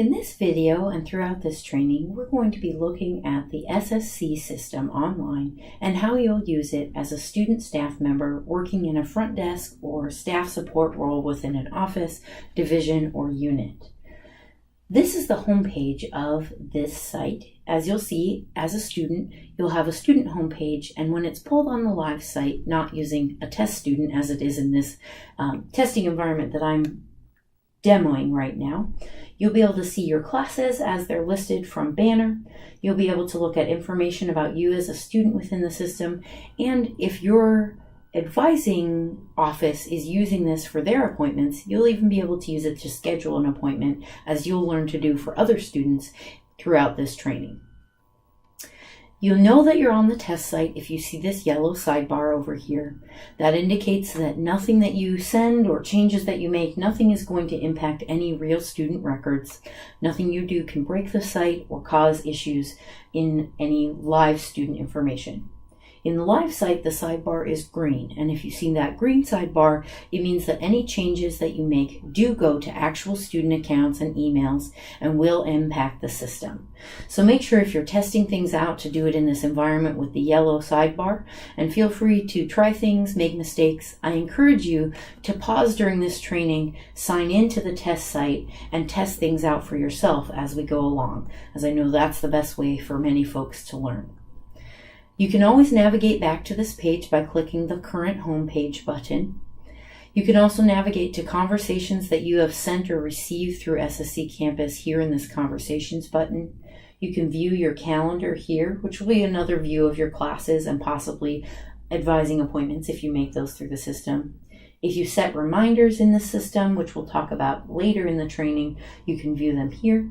In this video and throughout this training, we're going to be looking at the SSC system online and how you'll use it as a student staff member working in a front desk or staff support role within an office, division, or unit. This is the homepage of this site. As you'll see, as a student, you'll have a student homepage, and when it's pulled on the live site, not using a test student as it is in this testing environment that I'm demoing right now, you'll be able to see your classes as they're listed from Banner. You'll be able to look at information about you as a student within the system, and if your advising office is using this for their appointments, you'll even be able to use it to schedule an appointment, as you'll learn to do for other students throughout this training. You'll know that you're on the test site if you see this yellow sidebar over here. That indicates that nothing that you send or changes that you make, nothing is going to impact any real student records. Nothing you do can break the site or cause issues in any live student information. In the live site, the sidebar is green, and if you see that green sidebar, it means that any changes that you make do go to actual student accounts and emails and will impact the system. So make sure if you're testing things out to do it in this environment with the yellow sidebar, and feel free to try things, make mistakes. I encourage you to pause during this training, sign into the test site, and test things out for yourself as we go along, as I know that's the best way for many folks to learn. You can always navigate back to this page by clicking the Current Homepage button. You can also navigate to conversations that you have sent or received through SSC Campus here in this Conversations button. You can view your calendar here, which will be another view of your classes and possibly advising appointments if you make those through the system. If you set reminders in the system, which we'll talk about later in the training, you can view them here.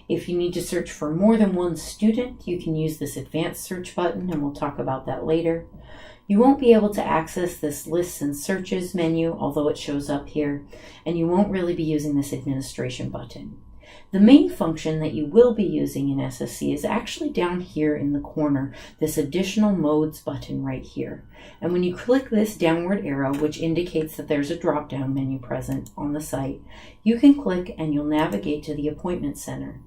If you need to search for more than one student, you can use this advanced search button, and we'll talk about that later. You won't be able to access this lists and searches menu, although it shows up here, and you won't really be using this administration button. The main function that you will be using in SSC is actually down here in the corner, this additional modes button right here. And when you click this downward arrow, which indicates that there's a drop-down menu present on the site, you can click and you'll navigate to the Appointment Center.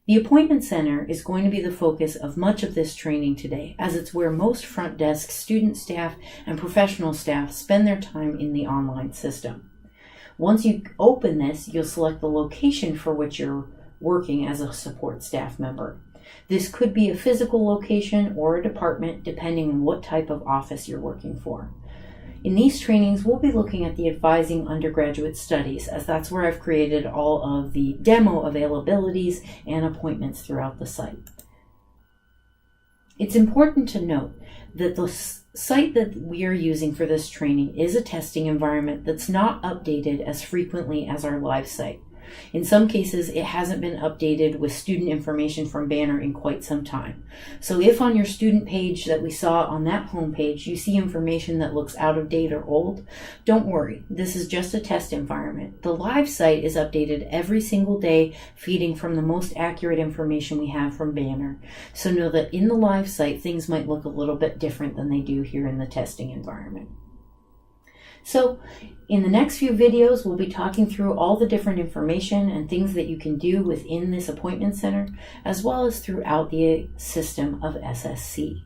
The Appointment Center is going to be the focus of much of this training today, as it's where most front desk student staff and professional staff spend their time in the online system. Once you open this, you'll select the location for which you're working as a support staff member. This could be a physical location or a department, depending on what type of office you're working for. In these trainings, we'll be looking at the Advising Undergraduate Studies, as that's where I've created all of the demo availabilities and appointments throughout the site. It's important to note that the site that we are using for this training is a testing environment that's not updated as frequently as our live site. In some cases, it hasn't been updated with student information from Banner in quite some time. So if on your student page that we saw on that homepage, you see information that looks out of date or old, don't worry. This is just a test environment. The live site is updated every single day, feeding from the most accurate information we have from Banner. So know that in the live site, things might look a little bit different than they do here in the testing environment. So in the next few videos, we'll be talking through all the different information and things that you can do within this appointment center, as well as throughout the system of SSC.